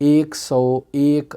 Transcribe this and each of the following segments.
101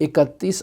31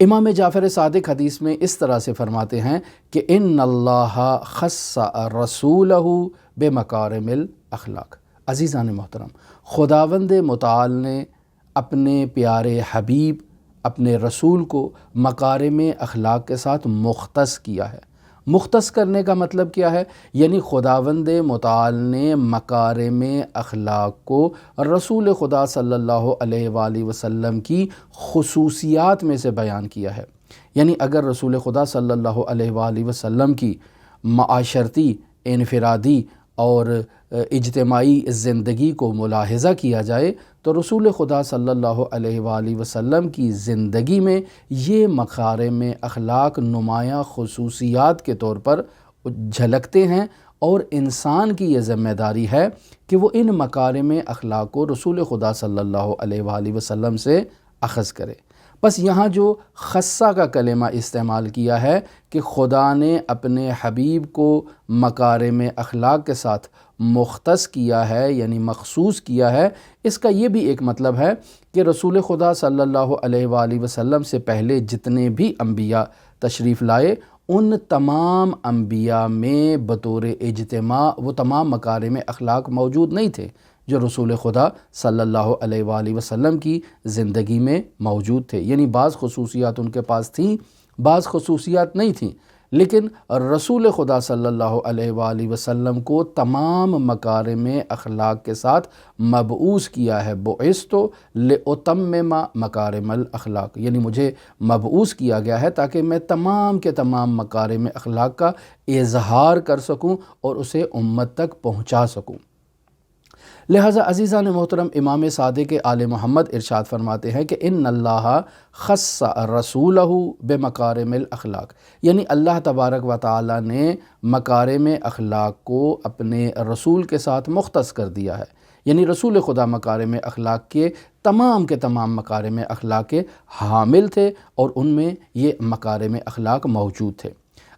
امام جعفر صادق حدیث میں اس طرح سے فرماتے ہیں کہ ان اللہ خص رسولہ بمکارم الاخلاق۔ عزیزان محترم، خداوند متعال نے اپنے پیارے حبیب اپنے رسول کو مکارم اخلاق کے ساتھ مختص کیا ہے۔ مختص کرنے کا مطلب کیا ہے؟ یعنی خداوند متعال نے مکارم اخلاق کو رسول خدا صلی اللہ علیہ وآلہ وسلم کی خصوصیات میں سے بیان کیا ہے۔ یعنی اگر رسول خدا صلی اللہ علیہ وآلہ وسلم کی معاشرتی، انفرادی اور اجتماعی زندگی کو ملاحظہ کیا جائے تو رسول خدا صلی اللہ علیہ وآلہ وسلم کی زندگی میں یہ مکارم اخلاق نمایاں خصوصیات کے طور پر جھلکتے ہیں، اور انسان کی یہ ذمہ داری ہے کہ وہ ان مکارم اخلاق کو رسول خدا صلی اللہ علیہ وآلہ وسلم سے اخذ کرے۔ بس یہاں جو خصہ کا کلمہ استعمال کیا ہے کہ خدا نے اپنے حبیب کو مکارم اخلاق کے ساتھ مختص کیا ہے، یعنی مخصوص کیا ہے، اس کا یہ بھی ایک مطلب ہے کہ رسول خدا صلی اللہ علیہ وآلہ وسلم سے پہلے جتنے بھی انبیاء تشریف لائے ان تمام انبیاء میں بطور اجتماع وہ تمام مکارم اخلاق موجود نہیں تھے جو رسول خدا صلی اللہ علیہ وآلہ وسلم کی زندگی میں موجود تھے۔ یعنی بعض خصوصیات ان کے پاس تھیں، بعض خصوصیات نہیں تھیں، لیکن رسول خدا صلی اللہ علیہ وآلہ وسلم کو تمام مکارم اخلاق کے ساتھ مبعوث کیا ہے۔ بعثت لأتمم مکارم الاخلاق، یعنی مجھے مبعوث کیا گیا ہے تاکہ میں تمام کے تمام مکارم اخلاق کا اظہار کر سکوں اور اسے امت تک پہنچا سکوں۔ لہٰذا عزیزان محترم، امام صادق آل محمد ارشاد فرماتے ہیں کہ ان اللہ خص رسولہ بمکارم الاخلاق، یعنی اللہ تبارک و تعالی نے مکارم اخلاق کو اپنے رسول کے ساتھ مختص کر دیا ہے۔ یعنی رسول خدا مکارم اخلاق کے تمام مکارم اخلاق کے حامل تھے اور ان میں یہ مکارم اخلاق موجود تھے۔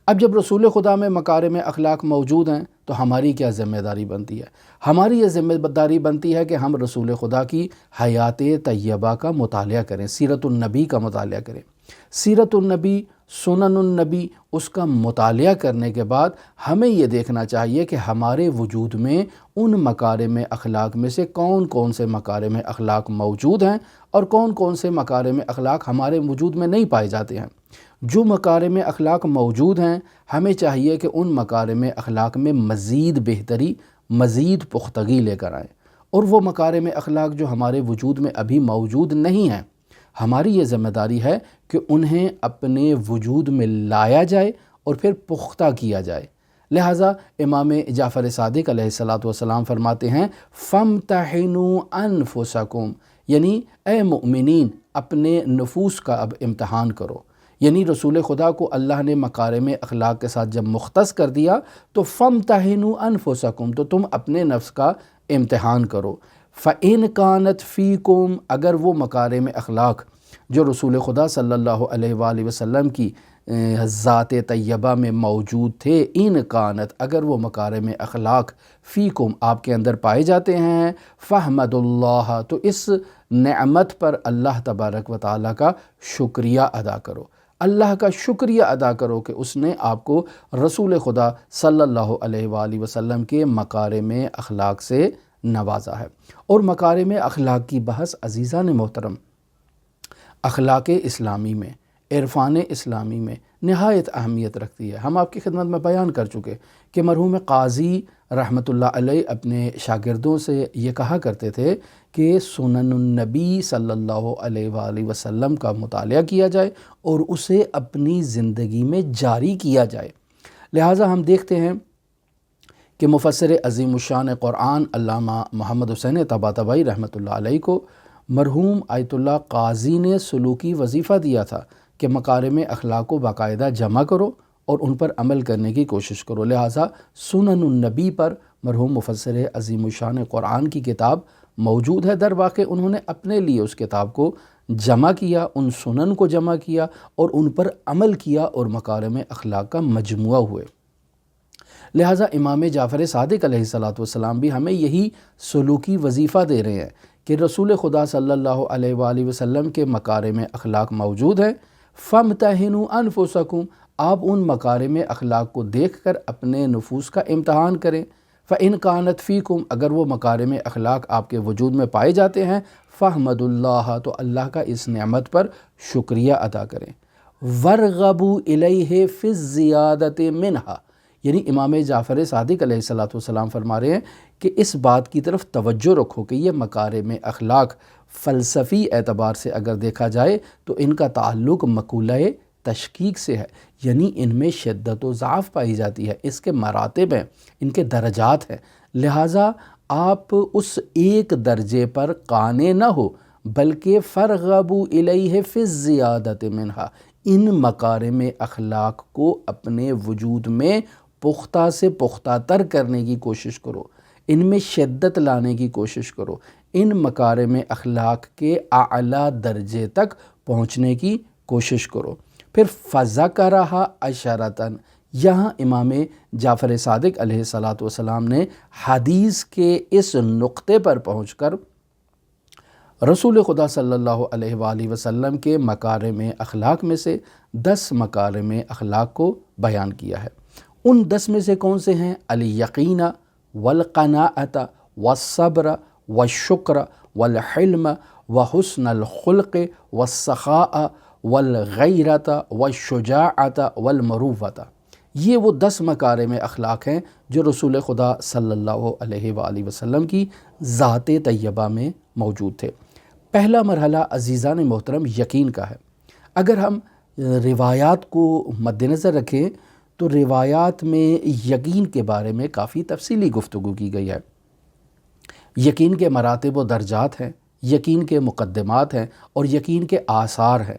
اب جب رسول خدا میں مکارم اخلاق موجود ہیں تو ہماری کیا ذمہ داری بنتی ہے؟ ہماری یہ ذمہ داری بنتی ہے کہ ہم رسول خدا کی حیات طیبہ کا مطالعہ کریں، سیرت النبی کا مطالعہ کریں۔ سیرت النبی، سنن النبی، اس کا مطالعہ کرنے کے بعد ہمیں یہ دیکھنا چاہیے کہ ہمارے وجود میں ان مکارم اخلاق میں سے کون کون سے مکارم اخلاق موجود ہیں اور کون کون سے مکارم اخلاق ہمارے وجود میں نہیں پائے جاتے ہیں۔ جو مکارم اخلاق موجود ہیں ہمیں چاہیے کہ ان مکارم اخلاق میں مزید بہتری، مزید پختگی لے کر آئیں، اور وہ مکارم اخلاق جو ہمارے وجود میں ابھی موجود نہیں ہیں ہماری یہ ذمہ داری ہے کہ انہیں اپنے وجود میں لایا جائے اور پھر پختہ کیا جائے۔ لہٰذا امام جعفر صادق علیہ السلام فرماتے ہیں فَامْتَحِنُوا أَنفُسَكُمْ، یعنی اے مؤمنین اپنے نفوس کا اب امتحان کرو۔ یعنی رسول خدا کو اللہ نے مکارم اخلاق کے ساتھ جب مختص کر دیا تو فَامْتَحِنُوا أَنفُسَكُمْ، تو تم اپنے نفس کا امتحان کرو۔ فَإِنْ كَانَتْ فِيكُمْ، اگر وہ مکارم اخلاق جو رسول خدا صلی اللہ علیہ وآلہ وسلم کی ذات طیبہ میں موجود تھے، ان کانت، اگر وہ مکارم اخلاق فیکم آپ کے اندر پائے جاتے ہیں، فحمد اللہ، تو اس نعمت پر اللہ تبارک و تعالیٰ کا شکریہ ادا کرو، اللہ کا شکریہ ادا کرو کہ اس نے آپ کو رسول خدا صلی اللہ علیہ وآلہ وسلم کے مکارم اخلاق سے نوازا ہے۔ اور مکارم اخلاق کی بحث عزیزان محترم اخلاق اسلامی میں، عرفان اسلامی میں نہایت اہمیت رکھتی ہے۔ ہم آپ کی خدمت میں بیان کر چکے کہ مرحوم قاضی رحمۃ اللہ علیہ اپنے شاگردوں سے یہ کہا کرتے تھے کہ سنن النبی صلی اللہ علیہ وآلہ وسلم کا مطالعہ کیا جائے اور اسے اپنی زندگی میں جاری کیا جائے۔ لہٰذا ہم دیکھتے ہیں کہ مفسر عظیم الشان قرآن علامہ محمد حسین طباطبائی رحمۃ اللہ علیہ کو مرحوم آیت اللہ قاضی نے سلوکی وظیفہ دیا تھا کہ مکارم اخلاق کو باقاعدہ جمع کرو اور ان پر عمل کرنے کی کوشش کرو۔ لہٰذا سنن النبی پر مرحوم مفسر عظیم الشان قرآن کی کتاب موجود ہے۔ در واقع انہوں نے اپنے لیے اس کتاب کو جمع کیا، ان سنن کو جمع کیا اور ان پر عمل کیا اور مکارم اخلاق کا مجموعہ ہوئے۔ لہٰذا امام جعفر صادق علیہ السلام بھی ہمیں یہی سلوکی وظیفہ دے رہے ہیں کہ رسول خدا صلی اللہ علیہ وآلہ وسلم کے مکارم اخلاق موجود ہیں، فامتحنوا انفسکم، آپ ان مکارم اخلاق کو دیکھ کر اپنے نفوس کا امتحان کریں۔ فإن كانت فیکم، اگر وہ مکارم اخلاق آپ کے وجود میں پائے جاتے ہیں، فاحمدوا اللہ، تو اللہ کا اس نعمت پر شکریہ ادا کریں۔ وارغبوا الیہ فی الزیادۃ منہا، یعنی امام جعفر صادق علیہ السلام فرما رہے ہیں کہ اس بات کی طرف توجہ رکھو کہ یہ مکارم اخلاق فلسفی اعتبار سے اگر دیکھا جائے تو ان کا تعلق مقولہ تشکیک سے ہے، یعنی ان میں شدت و ضعف پائی جاتی ہے، اس کے مراتب ہیں، ان کے درجات ہیں، لہٰذا آپ اس ایک درجے پر قانع نہ ہو، بلکہ فرغبوا الیہ فی الزیادۃ منہا، ان مکارم اخلاق کو اپنے وجود میں پختہ سے پختہ تر کرنے کی کوشش کرو، ان میں شدت لانے کی کوشش کرو، ان مکارم اخلاق کے اعلیٰ درجے تک پہنچنے کی کوشش کرو۔ پھر فذکرھا عشرۃ، یہاں امام جعفر صادق علیہ السلام نے حدیث کے اس نقطے پر پہنچ کر رسول خدا صلی اللہ علیہ وآلہ وسلم کے مکارم اخلاق میں سے 10 مکارم اخلاق کو بیان کیا ہے۔ ان 10 میں سے کون سے ہیں؟ الیقین والقناعۃ والصبر والشکر والحلم وحسن الخلق والسخاء والغیرۃ والشجاعۃ والمروۃ، یہ وہ 10 مکارم اخلاق ہیں جو رسول خدا صلی اللہ علیہ وآلہ وسلم کی ذات طیبہ میں موجود تھے۔ پہلا مرحلہ عزیزان محترم یقین کا ہے۔ اگر ہم روایات کو مد نظر رکھیں تو روایات میں یقین کے بارے میں کافی تفصیلی گفتگو کی گئی ہے۔ یقین کے مراتب و درجات ہیں، یقین کے مقدمات ہیں اور یقین کے آثار ہیں۔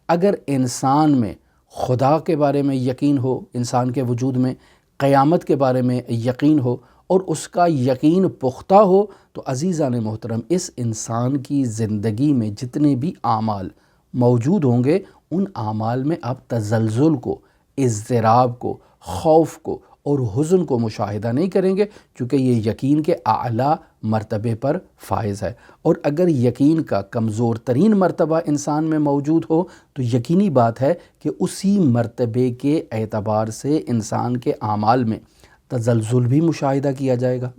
اگر انسان میں خدا کے بارے میں یقین ہو، انسان کے وجود میں قیامت کے بارے میں یقین ہو اور اس کا یقین پختہ ہو تو عزیزان محترم اس انسان کی زندگی میں جتنے بھی اعمال موجود ہوں گے ان اعمال میں آپ تزلزل کو، اضطراب کو، خوف کو اور حزن کو مشاہدہ نہیں کریں گے، چونکہ یہ یقین کے اعلیٰ مرتبے پر فائز ہے۔ اور اگر یقین کا کمزور ترین مرتبہ انسان میں موجود ہو تو یقینی بات ہے کہ اسی مرتبے کے اعتبار سے انسان کے اعمال میں تزلزل بھی مشاہدہ کیا جائے گا،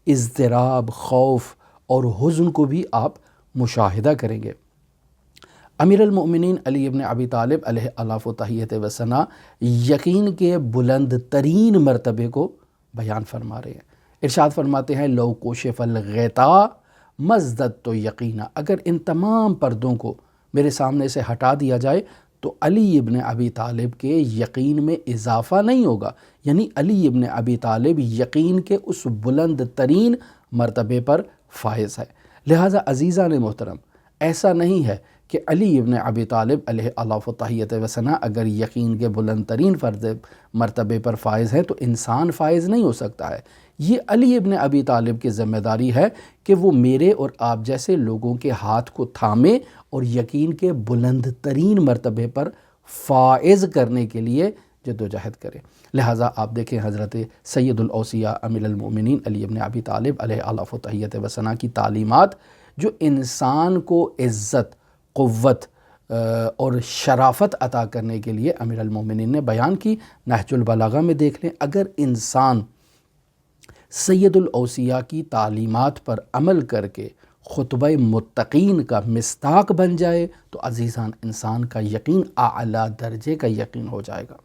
اضطراب، خوف اور حزن کو بھی آپ مشاہدہ کریں گے۔ امیر المؤمنین علی ابن ابی طالب علیہ الاف و تحیت و ثنا یقین کے بلند ترین مرتبے کو بیان فرما رہے ہیں۔ ارشاد فرماتے ہیں لو کشف الغطاء ما ازددت یقینا، اگر ان تمام پردوں کو میرے سامنے سے ہٹا دیا جائے تو علی ابن ابی طالب کے یقین میں اضافہ نہیں ہوگا، یعنی علی ابن ابی طالب یقین کے اس بلند ترین مرتبے پر فائز ہے۔ لہٰذا عزیزان محترم ایسا نہیں ہے کہ علی ابن ابی طالب علیہ الاف و تحیت و ثنا اگر یقین کے بلند ترین مرتبے پر فائز ہے تو انسان فائز نہیں ہو سکتا ہے۔ یہ علی ابن ابی طالب کی ذمہ داری ہے کہ وہ میرے اور آپ جیسے لوگوں کے ہاتھ کو تھامے اور یقین کے بلند ترین مرتبے پر فائز کرنے کے لیے جدوجہد کرے۔ لہٰذا آپ دیکھیں حضرت سید الاوصیاء امیر المؤمنین علی ابن ابی طالب علیہ الاف و تحیت و ثنا کی تعلیمات جو انسان کو عزت، قوت اور شرافت عطا کرنے کے لیے امیر المومنین نے بیان کی۔ نہج البلاغہ میں دیکھ لیں، اگر انسان سید الاوصیاء کی تعلیمات پر عمل کر کے خطبہ متقین کا مصداق بن جائے تو عزیزان انسان کا یقین اعلیٰ درجے کا یقین ہو جائے گا۔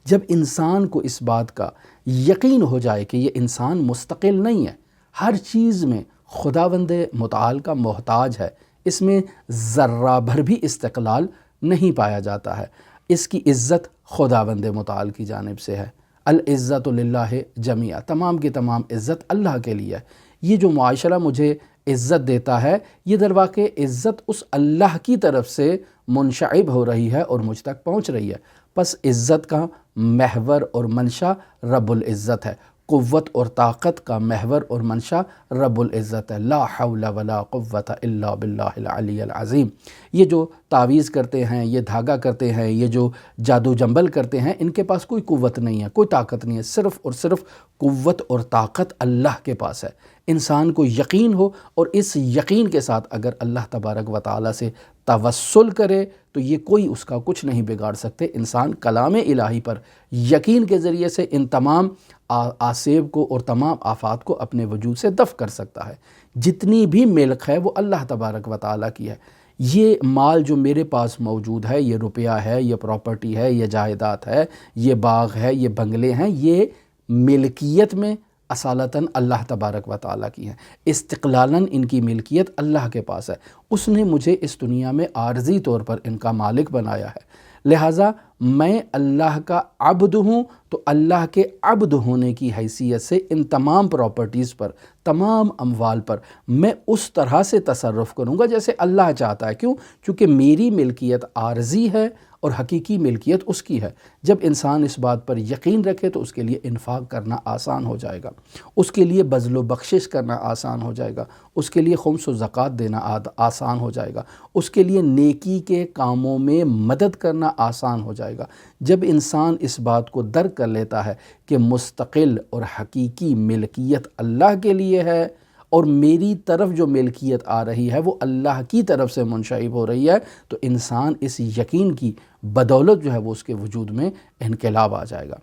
جب انسان کو اس بات کا یقین ہو جائے کہ یہ انسان مستقل نہیں ہے، ہر چیز میں خداوند متعال کا محتاج ہے، اس میں ذرہ بھر بھی استقلال نہیں پایا جاتا ہے، اس کی عزت خداوند متعال کی جانب سے ہے۔ العزت للہ جمیعا، تمام کی تمام عزت اللہ کے لیے ہے۔ یہ جو معاشرہ مجھے عزت دیتا ہے یہ در واقع عزت اس اللہ کی طرف سے منشعب ہو رہی ہے اور مجھ تک پہنچ رہی ہے۔ پس عزت کا محور اور منشا رب العزت ہے، قوت اور طاقت کا محور اور منشا رب العزت ہے۔ لا حول ولا قوت الا باللہ العلی العظیم۔ یہ جو تعویذ کرتے ہیں، یہ دھاگا کرتے ہیں، یہ جو جادو جنبل کرتے ہیں، ان کے پاس کوئی قوت نہیں ہے، کوئی طاقت نہیں ہے، صرف اور صرف قوت اور طاقت اللہ کے پاس ہے۔ انسان کو یقین ہو اور اس یقین کے ساتھ اگر اللہ تبارک و تعالیٰ سے توسل کرے تو یہ کوئی اس کا کچھ نہیں بگاڑ سکتے۔ انسان کلام الہی پر یقین کے ذریعے سے ان تمام آسیب کو اور تمام آفات کو اپنے وجود سے دفع کر سکتا ہے۔ جتنی بھی ملک ہے وہ اللہ تبارک و تعالیٰ کی ہے۔ یہ مال جو میرے پاس موجود ہے، یہ روپیہ ہے، یہ پراپرٹی ہے، یہ جائیداد ہے، یہ باغ ہے، یہ بنگلے ہیں، یہ ملکیت میں اصالتاً اللہ تبارک و تعالیٰ کی ہیں۔ استقلالاً ان کی ملکیت اللہ کے پاس ہے۔ اس نے مجھے اس دنیا میں عارضی طور پر ان کا مالک بنایا ہے، لہٰذا میں اللہ کا عبد ہوں، تو اللہ کے عبد ہونے کی حیثیت سے ان تمام پراپرٹیز پر، تمام اموال پر میں اس طرح سے تصرف کروں گا جیسے اللہ چاہتا ہے۔ کیوں؟ چونکہ میری ملکیت عارضی ہے اور حقیقی ملکیت اس کی ہے۔ جب انسان اس بات پر یقین رکھے تو اس کے لیے انفاق کرنا آسان ہو جائے گا، اس کے لیے بذل و بخشش کرنا آسان ہو جائے گا، اس کے لیے خمس و زکوٰۃ دینا آسان ہو جائے گا، اس کے لیے نیکی کے کاموں میں مدد کرنا آسان ہو جائے گا۔ جب انسان اس بات کو درک کر لیتا ہے کہ مستقل اور حقیقی ملکیت اللہ کے لیے ہے اور میری طرف جو ملکیت آ رہی ہے وہ اللہ کی طرف سے منشعب ہو رہی ہے، تو انسان اس یقین کی بدولت جو ہے وہ اس کے وجود میں انقلاب آ جائے گا۔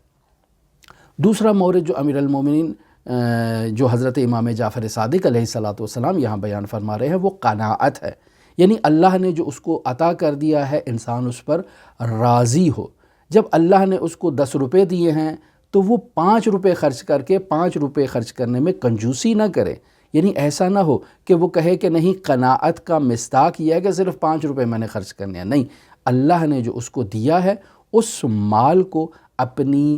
دوسرا مورد جو امیر المومنین جو حضرت امام جعفر صادق علیہ السلام یہاں بیان فرما رہے ہیں وہ قناعت ہے، یعنی اللہ نے جو اس کو عطا کر دیا ہے انسان اس پر راضی ہو۔ جب اللہ نے اس کو 10 روپے دیے ہیں تو وہ 5 روپے خرچ کر کے 5 روپے خرچ کرنے میں کنجوسی نہ کرے، یعنی ایسا نہ ہو کہ وہ کہے کہ نہیں، قناعت کا مصداق یہ ہے کہ صرف 5 روپے میں نے خرچ کرنے ہیں۔ نہیں، اللہ نے جو اس کو دیا ہے اس مال کو اپنی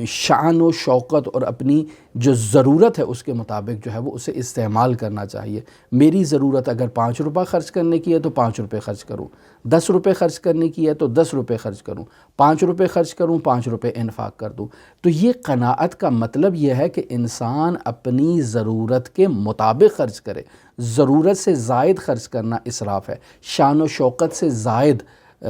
شان و شوقت اور اپنی جو ضرورت ہے اس کے مطابق جو ہے وہ اسے استعمال کرنا چاہیے۔ میری ضرورت اگر 5 روپے خرچ کرنے کی ہے تو 5 روپے خرچ کروں، 10 روپے خرچ کرنے کی ہے تو 10 روپے خرچ کروں، 5 روپے خرچ کروں، 5 روپے انفاق کر دوں۔ تو یہ قناعت کا مطلب یہ ہے کہ انسان اپنی ضرورت کے مطابق خرچ کرے۔ ضرورت سے زائد خرچ کرنا اسراف ہے، شان و شوقت سے زائد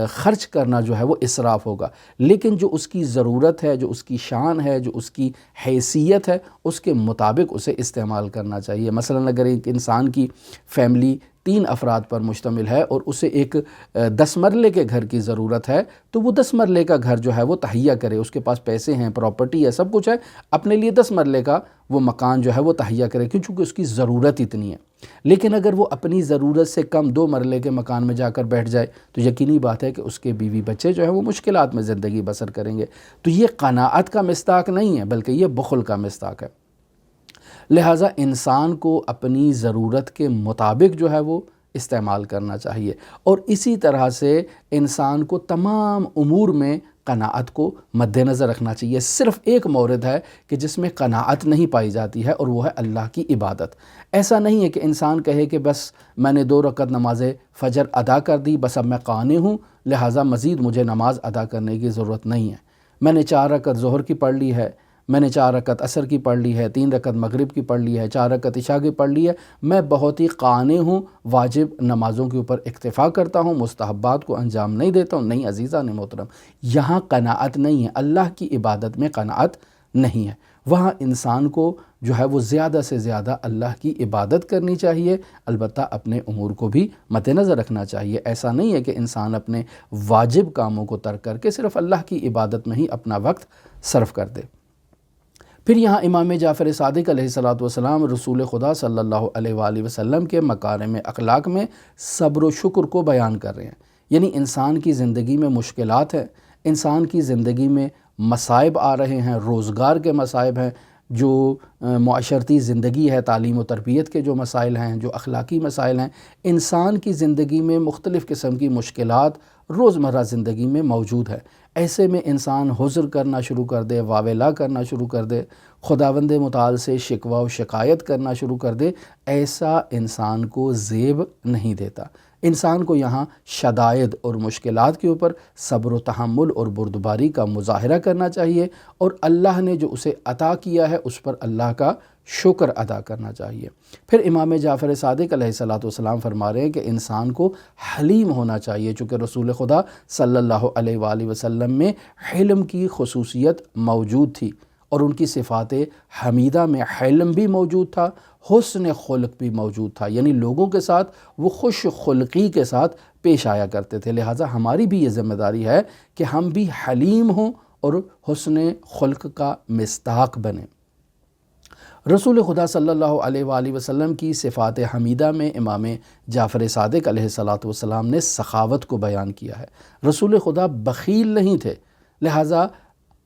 خرچ کرنا جو ہے وہ اسراف ہوگا۔ لیکن جو اس کی ضرورت ہے، جو اس کی شان ہے، جو اس کی حیثیت ہے، اس کے مطابق اسے استعمال کرنا چاہیے۔ مثلاً اگر ایک انسان کی فیملی 3 افراد پر مشتمل ہے اور اسے ایک 10 مرلے کے گھر کی ضرورت ہے تو وہ 10 مرلے کا گھر جو ہے وہ تہیہ کرے۔ اس کے پاس پیسے ہیں، پراپرٹی ہے، سب کچھ ہے، اپنے لیے 10 مرلے کا وہ مکان جو ہے وہ تہیہ کرے، چونکہ اس کی ضرورت اتنی ہے۔ لیکن اگر وہ اپنی ضرورت سے کم 2 مرلے کے مکان میں جا کر بیٹھ جائے تو یقینی بات ہے کہ اس کے بیوی بچے جو ہے وہ مشکلات میں زندگی بسر کریں گے۔ تو یہ قناعت کا مصداق نہیں ہے بلکہ یہ بخل کا مصداق ہے۔ لہٰذا انسان کو اپنی ضرورت کے مطابق جو ہے وہ استعمال کرنا چاہیے، اور اسی طرح سے انسان کو تمام امور میں قناعت کو مد نظر رکھنا چاہیے۔ صرف ایک مورد ہے کہ جس میں قناعت نہیں پائی جاتی ہے اور وہ ہے اللہ کی عبادت۔ ایسا نہیں ہے کہ انسان کہے کہ بس میں نے 2 رکعت نماز فجر ادا کر دی، بس اب میں قانع ہوں، لہٰذا مزید مجھے نماز ادا کرنے کی ضرورت نہیں ہے۔ میں نے 4 رکعت ظہر کی پڑھ لی ہے، میں نے 4 رکعت عصر کی پڑھ لی ہے، 3 رکعت مغرب کی پڑھ لی ہے، 4 رکعت عشاء کی پڑھ لی ہے، میں بہت ہی قانع ہوں، واجب نمازوں کے اوپر اکتفا کرتا ہوں، مستحبات کو انجام نہیں دیتا ہوں۔ نہیں عزیزان محترم، یہاں قناعت نہیں ہے، اللہ کی عبادت میں قناعت نہیں ہے۔ وہاں انسان کو جو ہے وہ زیادہ سے زیادہ اللہ کی عبادت کرنی چاہیے، البتہ اپنے امور کو بھی مد نظر رکھنا چاہیے۔ ایسا نہیں ہے کہ انسان اپنے واجب کاموں کو ترک کر کے صرف اللہ کی عبادت میں ہی اپنا وقت صرف کر دے۔ پھر یہاں امام جعفر صادق علیہ السلام رسول خدا صلی اللہ علیہ وآلہ وسلم کے مکارم اخلاق میں صبر و شکر کو بیان کر رہے ہیں۔ یعنی انسان کی زندگی میں مشکلات ہیں، انسان کی زندگی میں مصائب آ رہے ہیں، روزگار کے مصائب ہیں، جو معاشرتی زندگی ہے، تعلیم و تربیت کے جو مسائل ہیں، جو اخلاقی مسائل ہیں، انسان کی زندگی میں مختلف قسم کی مشکلات روزمرہ زندگی میں موجود ہے۔ ایسے میں انسان حضر کرنا شروع کر دے، واویلا کرنا شروع کر دے، خداوند متعال سے شکوہ و شکایت کرنا شروع کر دے، ایسا انسان کو زیب نہیں دیتا۔ انسان کو یہاں شدائد اور مشکلات کے اوپر صبر و تحمل اور بردباری کا مظاہرہ کرنا چاہیے، اور اللہ نے جو اسے عطا کیا ہے اس پر اللہ کا شکر ادا کرنا چاہیے۔ پھر امام جعفر صادق علیہ السلام فرما رہے ہیں کہ انسان کو حلیم ہونا چاہیے، چونکہ رسول خدا صلی اللہ علیہ وآلہ وسلم میں حلم کی خصوصیت موجود تھی، اور ان کی صفات حمیدہ میں حلم بھی موجود تھا، حسن خلق بھی موجود تھا، یعنی لوگوں کے ساتھ وہ خوش خلقی کے ساتھ پیش آیا کرتے تھے۔ لہٰذا ہماری بھی یہ ذمہ داری ہے کہ ہم بھی حلیم ہوں اور حسن خلق کا مصداق بنیں۔ رسول خدا صلی اللہ علیہ وآلہ وسلم کی صفات حمیدہ میں امام جعفر صادق علیہ السلام نے سخاوت کو بیان کیا ہے۔ رسول خدا بخیل نہیں تھے، لہٰذا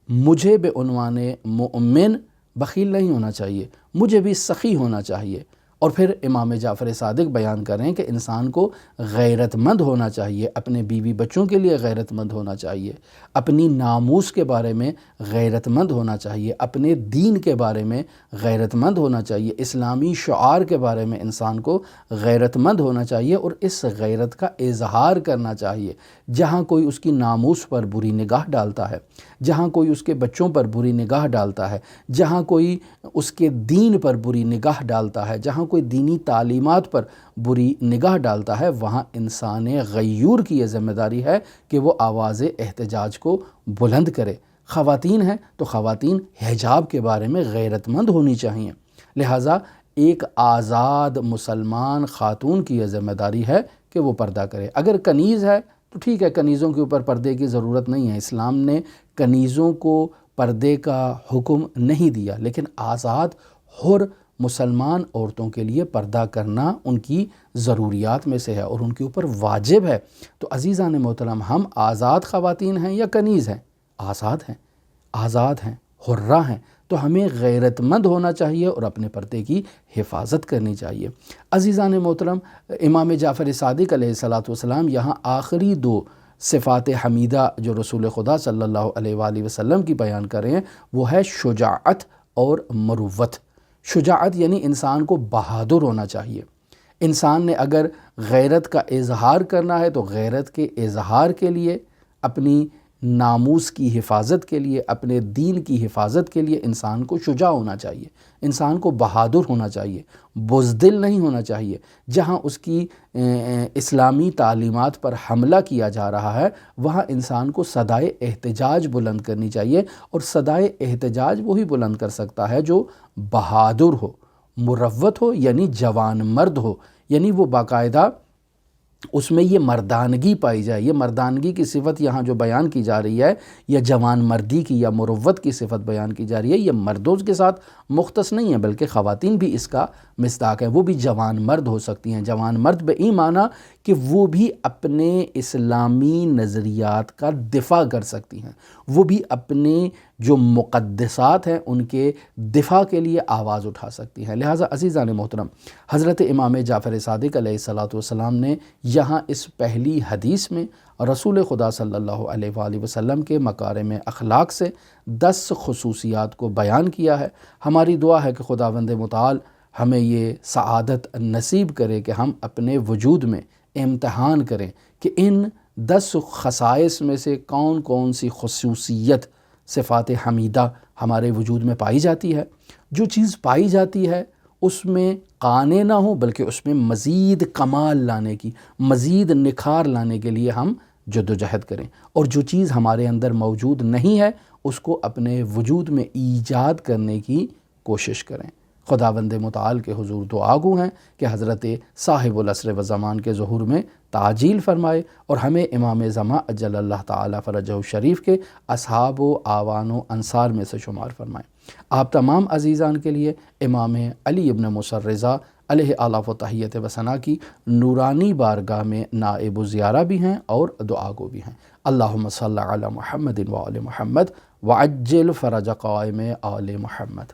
مجھے بے عنوان مؤمن بخیل نہیں ہونا چاہیے، مجھے بھی سخی ہونا چاہیے۔ اور پھر امام جعفر صادق بیان کریں کہ انسان کو غیرت مند ہونا چاہیے، اپنے بیوی بچوں کے لیے غیرت مند ہونا چاہیے، اپنی ناموس کے بارے میں غیرت مند ہونا چاہیے، اپنے دین کے بارے میں غیرت مند ہونا چاہیے، اسلامی شعار کے بارے میں انسان کو غیرت مند ہونا چاہیے اور اس غیرت کا اظہار کرنا چاہیے۔ جہاں کوئی اس کی ناموس پر بری نگاہ ڈالتا ہے، جہاں کوئی اس کے بچوں پر بری نگاہ ڈالتا ہے، جہاں کوئی اس کے دین پر بری نگاہ ڈالتا ہے، جہاں کوئی دینی تعلیمات پر بری نگاہ ڈالتا ہے، وہاں انسان غیور کی یہ ذمہ داری ہے کہ وہ آواز احتجاج کو بلند کرے۔ خواتین ہیں تو خواتین حجاب کے بارے میں غیرت مند ہونی چاہیے۔ لہٰذا ایک آزاد مسلمان خاتون کی یہ ذمہ داری ہے کہ وہ پردہ کرے۔ اگر کنیز ہے تو ٹھیک ہے، کنیزوں کے اوپر پردے کی ضرورت نہیں ہے، اسلام نے کنیزوں کو پردے کا حکم نہیں دیا، لیکن آزاد حر مسلمان عورتوں کے لیے پردہ کرنا ان کی ضروریات میں سے ہے اور ان کے اوپر واجب ہے۔ تو عزیزان محترم، ہم آزاد خواتین ہیں یا کنیز ہیں؟ آزاد ہیں، حرہ ہیں، تو ہمیں غیرت مند ہونا چاہیے اور اپنے پردے کی حفاظت کرنی چاہیے۔ عزیزان محترم، امام جعفر صادق علیہ السلام یہاں آخری دو صفات حمیدہ جو رسول خدا صلی اللہ علیہ وآلہ وسلم کی بیان کر رہے ہیں، وہ ہے شجاعت اور مروت۔ شجاعت یعنی انسان کو بہادر ہونا چاہیے۔ انسان نے اگر غیرت کا اظہار کرنا ہے تو غیرت کے اظہار کے لیے، اپنی ناموس کی حفاظت کے لیے، اپنے دین کی حفاظت کے لیے انسان کو شجاع ہونا چاہیے، انسان کو بہادر ہونا چاہیے، بزدل نہیں ہونا چاہیے۔ جہاں اس کی اسلامی تعلیمات پر حملہ کیا جا رہا ہے وہاں انسان کو صدائے احتجاج بلند کرنی چاہیے، اور صدائے احتجاج وہی بلند کر سکتا ہے جو بہادر ہو، مروت ہو، یعنی جوان مرد ہو، یعنی وہ باقاعدہ اس میں یہ مردانگی پائی جائے۔ یہ مردانگی کی صفت یہاں جو بیان کی جا رہی ہے، یا جوان مردی کی یا مروت کی صفت بیان کی جا رہی ہے، یہ مردوں کے ساتھ مختص نہیں ہے بلکہ خواتین بھی اس کا مصداق ہے۔ وہ بھی جوان مرد ہو سکتی ہیں۔ جوان مرد بے این معنی کہ وہ بھی اپنے اسلامی نظریات کا دفاع کر سکتی ہیں، وہ بھی اپنے جو مقدسات ہیں ان کے دفاع کے لیے آواز اٹھا سکتی ہیں۔ لہٰذا عزیزان محترم، حضرت امام جعفر صادق علیہ السلام نے یہاں اس پہلی حدیث میں رسول خدا صلی اللہ علیہ وآلہ وسلم کے مکارم اخلاق سے 10 خصوصیات کو بیان کیا ہے۔ ہماری دعا ہے کہ خداوند متعال ہمیں یہ سعادت نصیب کرے کہ ہم اپنے وجود میں امتحان کریں کہ ان 10 خصائص میں سے کون کون سی خصوصیت صفات حمیدہ ہمارے وجود میں پائی جاتی ہے۔ جو چیز پائی جاتی ہے اس میں قانع نہ ہو بلکہ اس میں مزید کمال لانے کی، مزید نکھار لانے کے لیے ہم جدوجہد کریں، اور جو چیز ہمارے اندر موجود نہیں ہے اس کو اپنے وجود میں ایجاد کرنے کی کوشش کریں۔ خداوند متعال کے حضور دعا گو ہیں کہ حضرت صاحب العصر و زمان کے ظہور میں تعجیل فرمائے اور ہمیں امام زمان اجل اللہ تعالی فرجہ الشریف کے اصحاب و آوان و انصار میں سے شمار فرمائے۔ آپ تمام عزیزان کے لیے امام علی ابن موسیٰ رضا علیہ آلاف و تحیت و ثنا کی نورانی بارگاہ میں نائب و زیارہ بھی ہیں اور دعا گو بھی ہیں۔ اللہم صلی علی محمد و آل محمد وعجل فرج قائم آل محمد۔